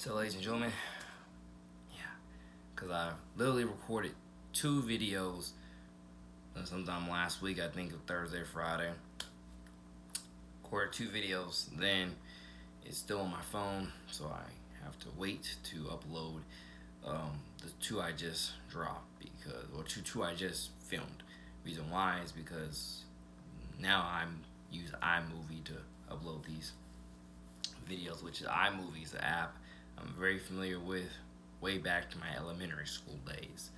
So, ladies and gentlemen, yeah, because I literally recorded two videos sometime last week, I think Thursday or Friday. Recorded two videos, then it's still on my phone, so I have to wait to upload the two I just dropped two I just filmed. Reason why is because now I'm use iMovie to upload these videos, which is iMovie is an app I'm very familiar with way back to my elementary school days.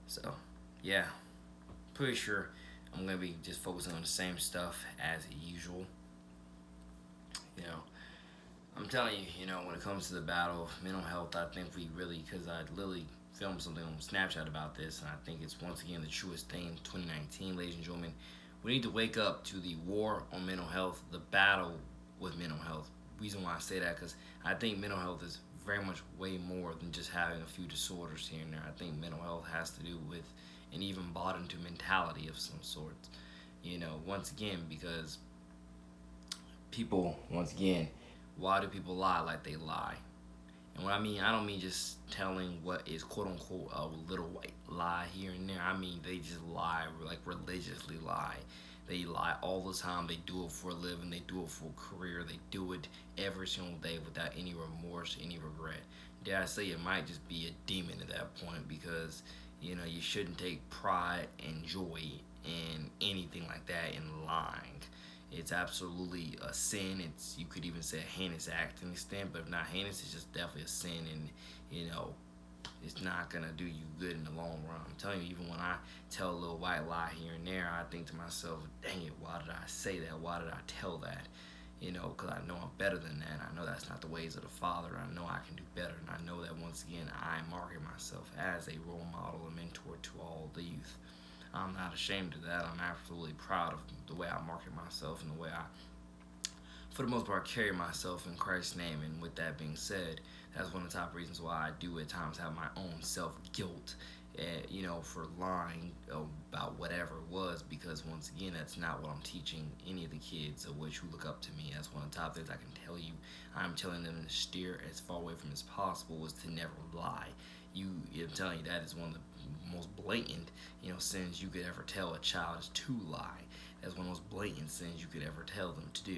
So, yeah, pretty sure I'm gonna be just focusing on the same stuff as usual. You know, I'm telling you, when it comes to the battle of mental health, I think we really, because I literally filmed something on Snapchat about this, and I think it's once again the truest thing in 2019, ladies and gentlemen. We need to wake up to the war on mental health, the battle with mental health. Reason why I say that, because I think mental health is very much way more than just having a few disorders here and there. I think mental health has to do with an even bought into mentality of some sort. Once again, because people, once again, why do people lie like they lie? And what I mean, I don't mean just telling what is quote unquote a little white lie here and there. I mean, they just lie, like religiously lie. They lie all the time. They do it for a living. They do it for a career. They do it every single day without any remorse, any regret. Dare I say, it might just be a demon at that point, because you shouldn't take pride and joy in anything like that in lying. It's absolutely a sin. You could even say a heinous act to an extent, but if not heinous, it's just definitely a sin, and it's not gonna do you good in the long run. I'm telling you, even when I tell a little white lie here and there, I think to myself, dang it, why did I say that? Why did I tell that? Because I know I'm better than that. I know that's not the ways of the Father. I know I can do better, and I know that once again, I market myself as a role model, a mentor to all the youth. I'm not ashamed of that. I'm absolutely proud of the way I market myself and the way I, for the most part, carry myself in Christ's name. And with that being said, that's one of the top reasons why I do at times have my own self-guilt, for lying about whatever it was, because once again, that's not what I'm teaching any of the kids of which who look up to me. That's one of the top things I can tell you. I'm telling them to steer as far away from as possible, is to never lie. I'm telling you, that is one of the most blatant, sins you could ever tell a child, is to lie. That's one of the most blatant sins you could ever tell them to do,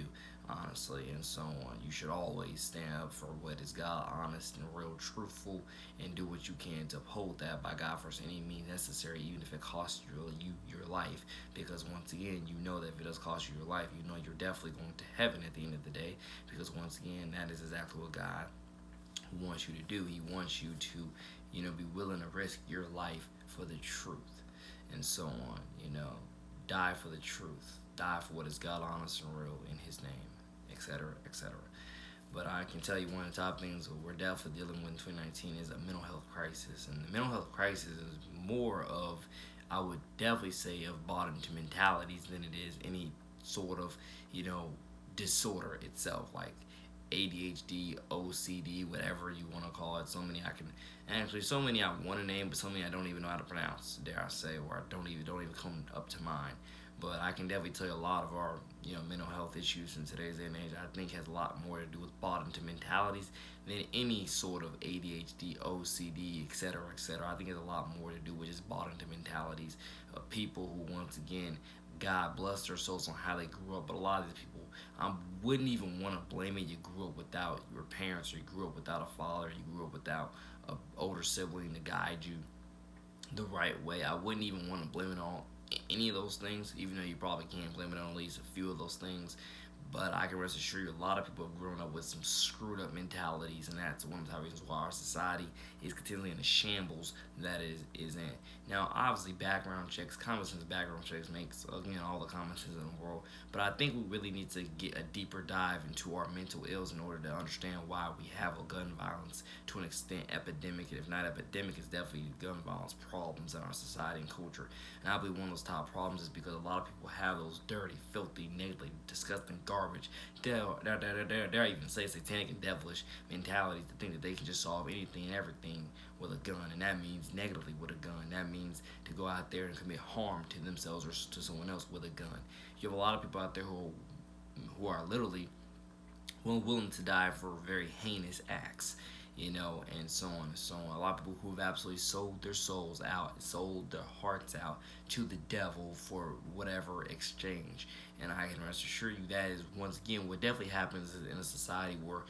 honestly, and so on. You should always stand up for what is God, honest and real, truthful, and do what you can to uphold that by God for any means necessary, even if it costs you your life. Because once again, you know that if it does cost you your life, you know you're definitely going to heaven at the end of the day. Because once again, that is exactly what God wants you to do. He wants you to, be willing to risk your life for the truth, and so on. Die for the truth, die for what is God, honest and real, in His name, etc., etc. But I can tell you, one of the top things we're definitely dealing with in 2019 is a mental health crisis, and the mental health crisis is more of, I would definitely say, of bought into mentalities than it is any sort of, disorder itself, like ADHD, OCD, whatever you want to call it. So many I want to name, but so many I don't even know how to pronounce, dare I say, or I don't even come up to mind. But I can definitely tell you a lot of our, mental health issues in today's day and age, I think has a lot more to do with bought into mentalities than any sort of ADHD, OCD, etc., etc. I think it has a lot more to do with just bought into mentalities of people who, once again, God bless their souls on how they grew up. But a lot of these people, I wouldn't even want to blame it. You grew up without your parents, or you grew up without a father, you grew up without an older sibling to guide you the right way. I wouldn't even want to blame it on any of those things, even though you probably can blame it on at least a few of those things. But I can rest assure you, a lot of people have grown up with some screwed up mentalities, and that's one of the reasons why our society is continually in the shambles that is in. Now, obviously, background checks, common sense background checks makes, again, all the common sense in the world. But I think we really need to get a deeper dive into our mental ills in order to understand why we have a gun violence, to an extent, epidemic. And if not epidemic, it's definitely gun violence problems in our society and culture. And I believe one of those top problems is because a lot of people have those dirty, filthy, negatively, disgusting garbage. Dare even say satanic and devilish mentalities to think that they can just solve anything and everything with a gun, and that means negatively with a gun. That means to go out there and commit harm to themselves or to someone else with a gun. You have a lot of people out there who are literally willing to die for very heinous acts. and so on and so on. A lot of people who have absolutely sold their souls out, sold their hearts out to the devil for whatever exchange. And I can rest assure you that is, once again, what definitely happens in a society where,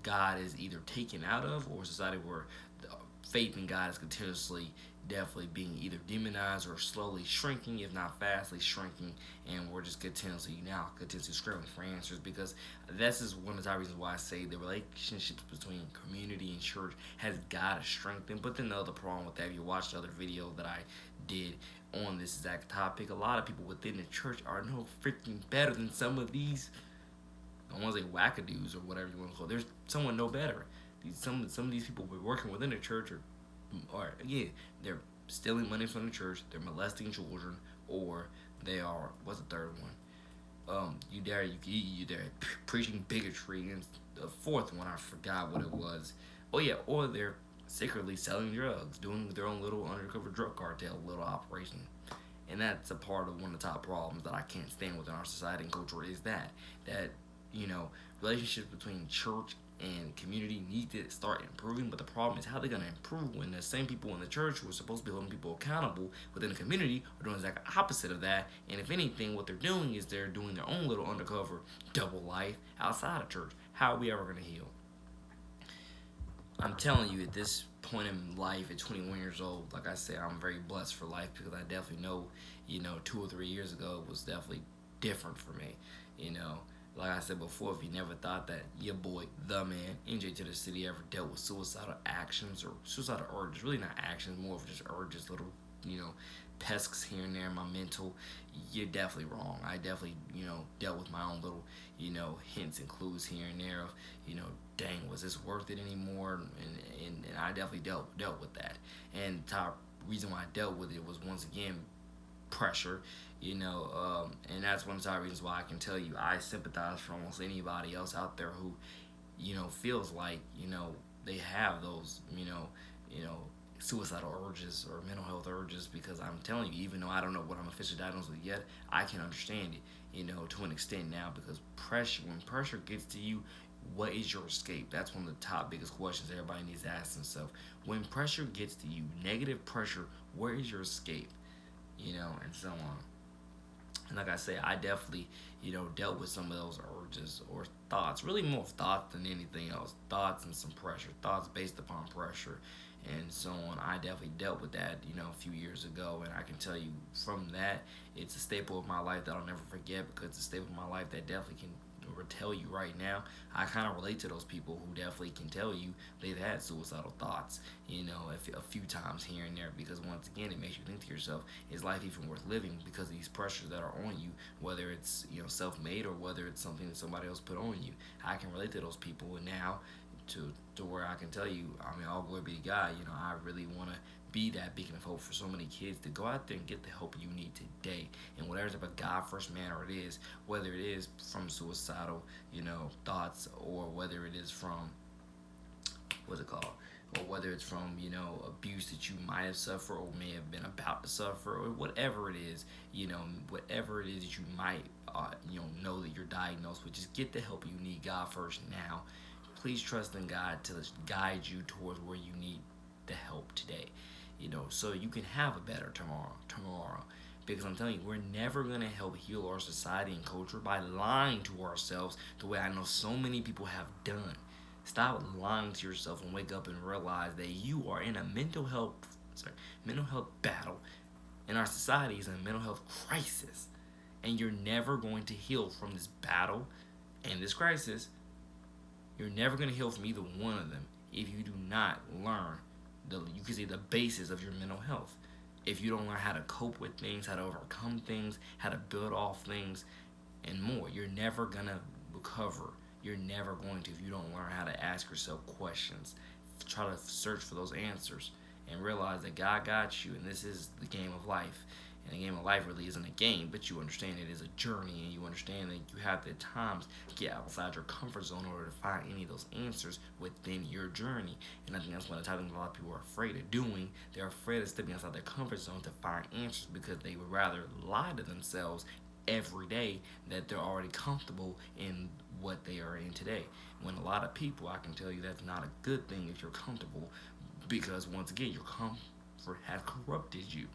God is either taken out of, or a society where the faith in God is continuously definitely being either demonized or slowly shrinking, if not fastly shrinking, and we're just continuously screaming for answers, because this is one of the top reasons why I say the relationships between community and church has got to strengthen. But then the other problem with that, if you watch the other video that I did on this exact topic, a lot of people within the church are no freaking better than some of these, I want to say wackadoos or whatever you want to call it. There's someone no better. Some of these people working within the church they're stealing money from the church, they're molesting children, or they are, what's the third one? You dare preaching bigotry, and the fourth one I forgot what it was. Oh yeah, or they're secretly selling drugs, doing their own little undercover drug cartel little operation. And that's a part of one of the top problems that I can't stand within our society and culture, is that you know relationships between church and community need to start improving. But the problem is, how they're going to improve when the same people in the church who are supposed to be holding people accountable within the community are doing the exact opposite of that. And if anything, what they're doing is they're doing their own little undercover double life outside of church. How are we ever going to heal? I'm telling you, at this point in life, at 21 years old, like I said, I'm very blessed for life, because I definitely know, 2 or 3 years ago it was definitely different for me. Like I said before, if you never thought that your boy, the man, NJ2TheCity, ever dealt with suicidal actions or suicidal urges, really not actions, more of just urges, little, pesks here and there in my mental, you're definitely wrong. I definitely, dealt with my own little, hints and clues here and there of, dang, was this worth it anymore? And I definitely dealt with that. And the top reason why I dealt with it was, once again, pressure, and that's one of the top reasons why I can tell you I sympathize for almost anybody else out there who, feels like, they have those, suicidal urges or mental health urges, because I'm telling you, even though I don't know what I'm officially diagnosed with yet, I can understand it, to an extent now, because when pressure gets to you, what is your escape? That's one of the top biggest questions everybody needs to ask themselves. When pressure gets to you, negative pressure, where is your escape? And so on. And like I say, I definitely, dealt with some of those urges or thoughts, really more thoughts than anything else. Thoughts and some pressure, thoughts based upon pressure, and so on. I definitely dealt with that, a few years ago, and I can tell you from that, it's a staple of my life that I'll never forget, because it's a staple of my life that definitely can tell you right now. I kind of relate to those people who definitely can tell you they've had suicidal thoughts, a few times here and there, because once again, it makes you think to yourself, is life even worth living? Because of these pressures that are on you, whether it's self-made or whether it's something that somebody else put on you. I can relate to those people, and now to where I can tell you, all glory be to God, I really want to be that beacon of hope for so many kids to go out there and get the help you need today, and whatever type of God first manner it is, whether it is from suicidal, thoughts, or whether it is from, what's it called, or whether it's from, abuse that you might have suffered or may have been about to suffer, or whatever it is, whatever it is that you might, know that you're diagnosed with, just get the help you need, God first now. Please trust in God to guide you towards where you need the help today, so you can have a better tomorrow. Because I'm telling you, we're never going to help heal our society and culture by lying to ourselves the way I know so many people have done. Stop lying to yourself and wake up and realize that you are in a mental health battle, and our society is in a mental health crisis. And you're never going to heal from this battle and this crisis. You're never going to heal from either one of them if you do not learn you can say the basis of your mental health. If you don't learn how to cope with things, how to overcome things, how to build off things, and more, you're never going to recover. You're never going to if you don't learn how to ask yourself questions. Try to search for those answers and realize that God got you, and this is the game of life. And the game of life really isn't a game, but you understand it is a journey, and you understand that you have to at times get outside your comfort zone in order to find any of those answers within your journey. And I think that's one of the type of things a lot of people are afraid of doing. They're afraid of stepping outside their comfort zone to find answers, because they would rather lie to themselves every day that they're already comfortable in what they are in today. When a lot of people, I can tell you that's not a good thing if you're comfortable, because once again, your comfort has corrupted you.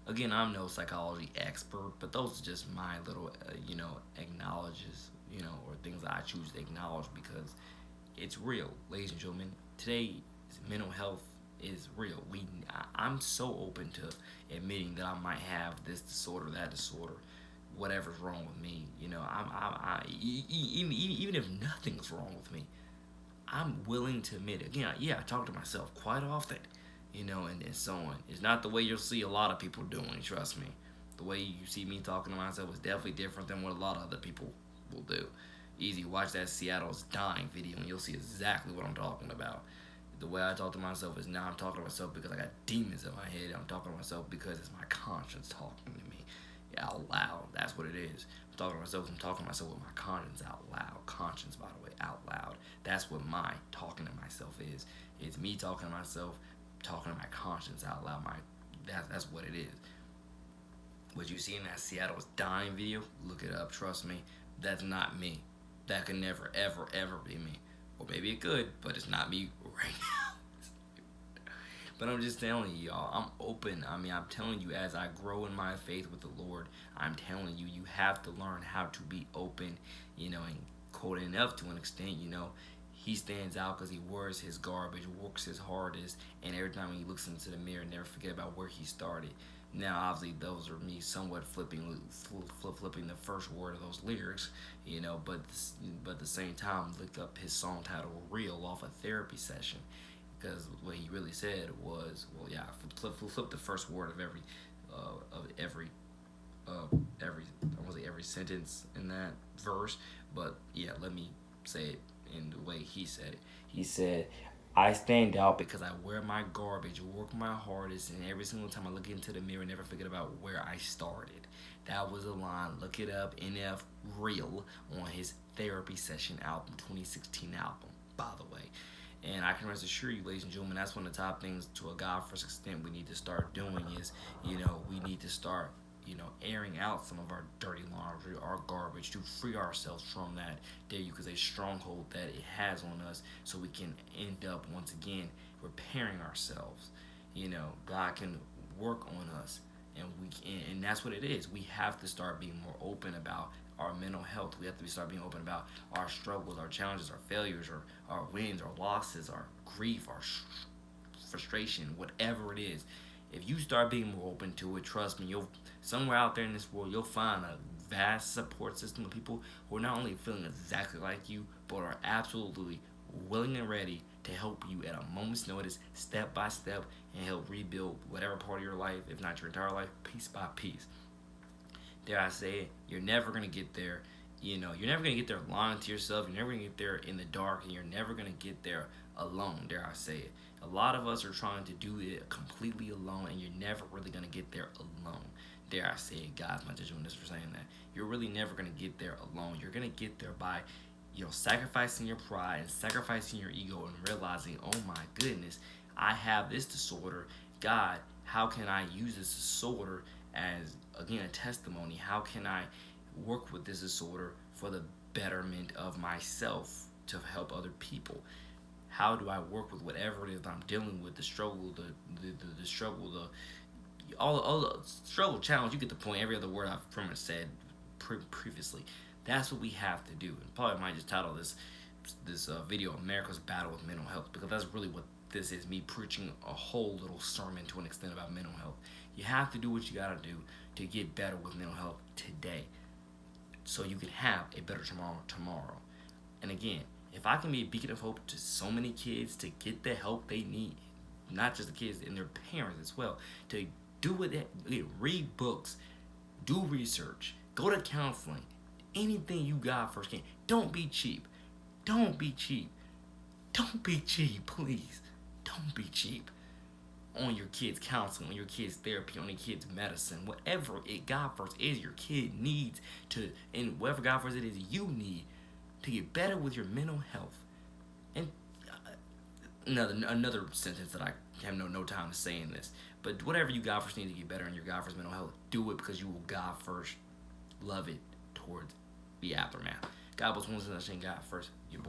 Again, I'm no psychology expert, but those are just my little, acknowledges, or things that I choose to acknowledge because it's real, ladies and gentlemen. Today, mental health is real. I'm so open to admitting that I might have this disorder, that disorder, whatever's wrong with me. Even if nothing's wrong with me, I'm willing to admit it. Again, yeah, I talk to myself quite often, and so on. It's not the way you'll see a lot of people doing, trust me. The way you see me talking to myself is definitely different than what a lot of other people will do. Easy, watch that Seattle's dying video and you'll see exactly what I'm talking about. The way I talk to myself is now I'm talking to myself because I got demons in my head. I'm talking to myself because it's my conscience talking to me out loud. That's what it is. I'm talking to myself. I'm talking to myself with my conscience out loud. Conscience, by the way, out loud. That's what my talking to myself is. It's me talking to myself, talking to my conscience out loud. That's what it is. What you see in that Seattle's dying video, look it up. Trust me, that's not me. That could never, ever, ever be me. Or maybe it could, but it's not me right now. But I'm just telling you, y'all, I'm open. I'm telling you, as I grow in my faith with the Lord, I'm telling you, you have to learn how to be open, and quote enough to an extent, he stands out because he wears his garbage, works his hardest, and every time he looks into the mirror, never forget about where he started. Now, obviously, those are me somewhat flipping the first word of those lyrics, but at the same time, look up his song title "Real" off a therapy session, because what he really said was, well, yeah, flip the first word of every I want to say every sentence in that verse, but yeah, let me say it in the way he said it. He said, I stand out because I wear my garbage, work my hardest, and every single time I look into the mirror, never forget about where I started. That was a line. Look it up, NF Real, on his therapy session album, 2016 album, by the way. And I can rest assure you, ladies and gentlemen, that's one of the top things to a God-first extent we need to start doing is, we need to start airing out some of our dirty laundry, our garbage, to free ourselves from that, dare you, because a stronghold that it has on us, so we can end up once again repairing ourselves. God can work on us, and that's what it is. We have to start being more open about our mental health. We have to start being open about our struggles, our challenges, our failures, our wins, our losses, our grief, our frustration, whatever it is. If you start being more open to it, trust me, you'll somewhere out there in this world, you'll find a vast support system of people who are not only feeling exactly like you, but are absolutely willing and ready to help you at a moment's notice, step by step, and help rebuild whatever part of your life, if not your entire life, piece by piece. Dare I say it, you're never going to get there. You're never going to get there lying to yourself. You're never going to get there in the dark, and you're never going to get there alone, dare I say it. A lot of us are trying to do it completely alone, and you're never really going to get there alone. Dare I say it, guys, not just doing this for saying that. You're really never going to get there alone. You're going to get there by, sacrificing your pride and sacrificing your ego and realizing, oh my goodness, I have this disorder. God, how can I use this disorder as, again, a testimony? How can I work with this disorder for the betterment of myself to help other people? How do I work with whatever it is I'm dealing with, the struggle, the struggle, all the struggle, challenge, you get the point. Every other word I've pretty much said previously. That's what we have to do. And probably might just title this video America's Battle with Mental Health, because that's really what this is, me preaching a whole little sermon to an extent about mental health. You have to do what you gotta do to get better with mental health today, so you can have a better tomorrow. And again, if I can be a beacon of hope to so many kids to get the help they need, not just the kids and their parents as well, to do what they read books, do research, go to counseling, anything you got first can. Don't be cheap. Don't be cheap. Don't be cheap, please. Don't be cheap on your kids' counseling, on your kids' therapy, on your kids' medicine, whatever it God first is your kid needs to, and whatever God first it is you need to get better with your mental health. And another sentence that I have no time to say in this. But whatever you God first need to get better in your God first mental health, do it because you will God first. Love it towards the aftermath. God bless one, God first. Your boy.